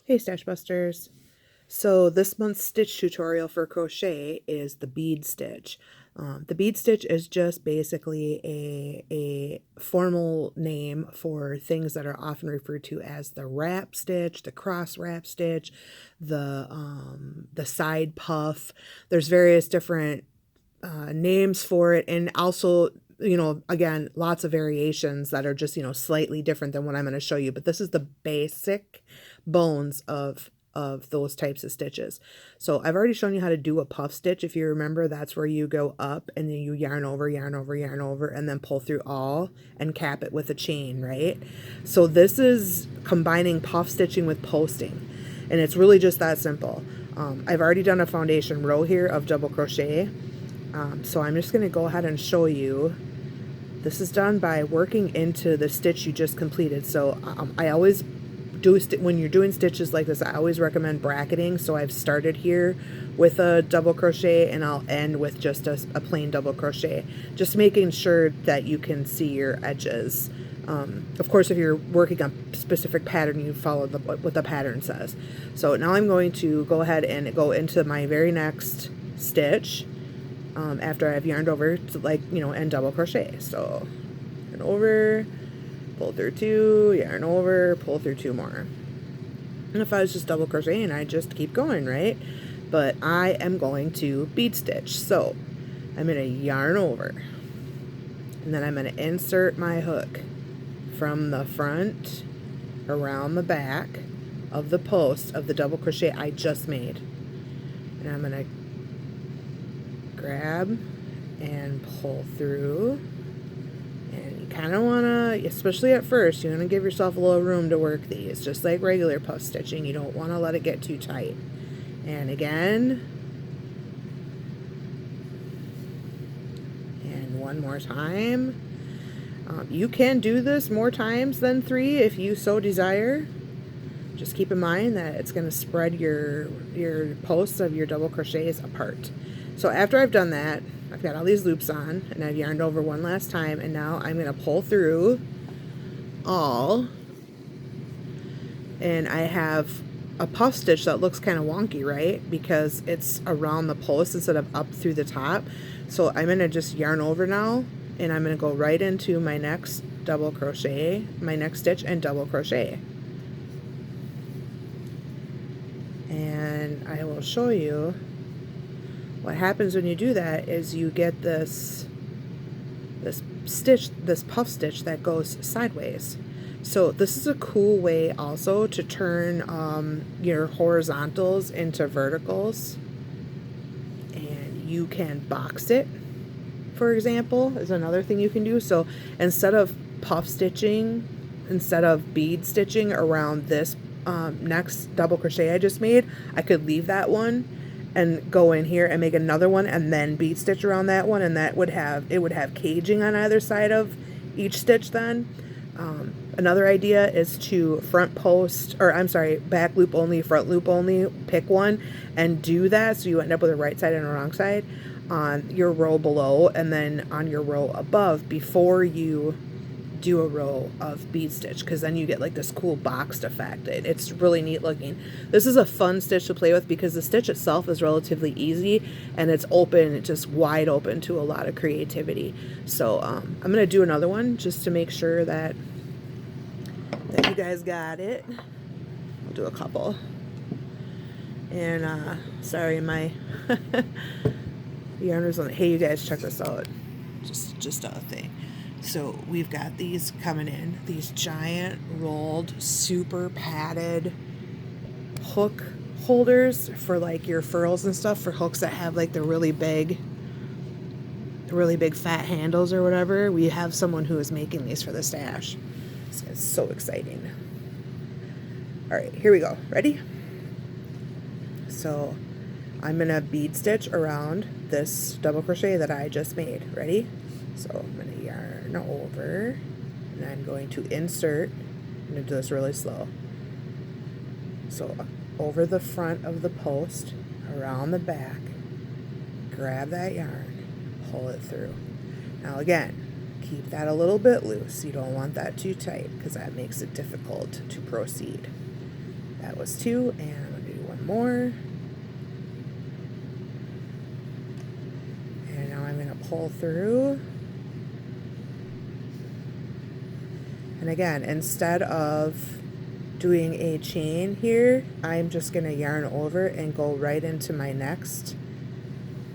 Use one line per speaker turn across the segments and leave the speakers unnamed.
Hey Stash Busters. So this month's stitch tutorial for crochet is the bead stitch. The bead stitch is just basically a formal name for things that are often referred to as the wrap stitch, the cross wrap stitch, the side puff. There's various different names for it, and also, again, lots of variations that are just, slightly different than what I'm going to show you. But this is the basic bones of those types of stitches. So I've already shown you how to do a puff stitch. If you remember, that's where you go up and then you yarn over, yarn over, yarn over, and then pull through all and cap it with a chain, right? So this is combining puff stitching with posting, and it's really just that simple. I've already done a foundation row here of double crochet. So I'm just going to go ahead and show you. This is done by working into the stitch you just completed. So I always do, when you're doing stitches like this, I always recommend bracketing. So I've started here with a double crochet and I'll end with just a plain double crochet, just making sure that you can see your edges. Of course, if you're working on a specific pattern, you follow what the pattern says. So now I'm going to go ahead and go into my very next stitch. After I've yarned over to end double crochet. So yarn over, pull through two, yarn over, pull through two more. And if I was just double crocheting, I'd just keep going, right? But I am going to bead stitch. So I'm going to yarn over, and then I'm going to insert my hook from the front around the back of the post of the double crochet I just made. And I'm going to grab and pull through, and you kind of want to, especially at first, you want to give yourself a little room to work these, just like regular puff stitching. You don't want to let it get too tight. And again, and one more time. You can do this more times than 3 if you so desire. Just keep in mind that it's going to spread your posts of your double crochets apart. So after I've done that, I've got all these loops on, and I've yarned over one last time, and now I'm going to pull through all, and I have a puff stitch that looks kind of wonky, right? Because it's around the post instead of up through the top. So I'm going to just yarn over now, and I'm going to go right into my next double crochet, my next stitch, and double crochet. And I will show you what happens when you do that. Is you get this stitch, this puff stitch that goes sideways. So this is a cool way also to turn your horizontals into verticals, and you can box it, for example, is another thing you can do. So instead of puff stitching, instead of bead stitching around this next double crochet I just made, I could leave that one and go in here and make another one and then bead stitch around that one, and that would have caging on either side of each stitch then. Another idea is to back loop only, front loop only, pick one and do that, so you end up with a right side and a wrong side on your row below and then on your row above before you do a row of bead stitch, because then you get like this cool boxed effect. It's really neat looking. This is a fun stitch to play with because the stitch itself is relatively easy and it's open, it's just wide open to a lot of creativity. So I'm gonna do another one just to make sure that you guys got it. I'll do a couple. And sorry, my yarners on. Hey, you guys, check this out. Just a thing. So we've got these coming in, these giant rolled, super padded hook holders for like your furls and stuff, for hooks that have like the really big fat handles or whatever. We have someone who is making these for the stash. So it's so exciting. All right, here we go. Ready? So I'm gonna bead stitch around this double crochet that I just made. Ready? So I'm going to yarn over, and I'm going to insert. I'm going to do this really slow. So over the front of the post, around the back, grab that yarn, pull it through. Now again, keep that a little bit loose. You don't want that too tight because that makes it difficult to proceed. That was 2, and I'm going to do 1 more. And now I'm going to pull through. And again, instead of doing a chain here, I'm just going to yarn over and go right into my next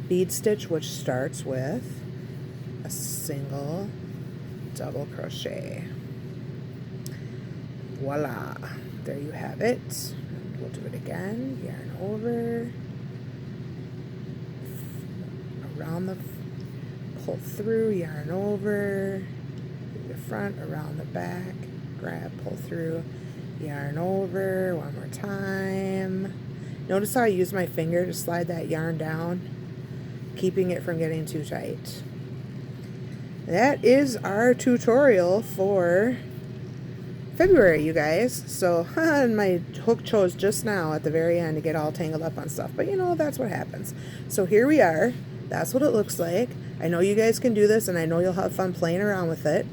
bead stitch, which starts with a single double crochet. Voila, there you have it. And we'll do it again. Yarn over, around the, pull through, yarn over, the front, around the back, grab, pull through, yarn over, one more time. Notice how I use my finger to slide that yarn down, keeping it from getting too tight. That is our tutorial for February, you guys. So my hook chose just now at the very end to get all tangled up on stuff, but you know, that's what happens. So here we are. That's what it looks like. I know you guys can do this, and I know you'll have fun playing around with it.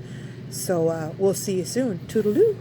So we'll see you soon. Toodaloo.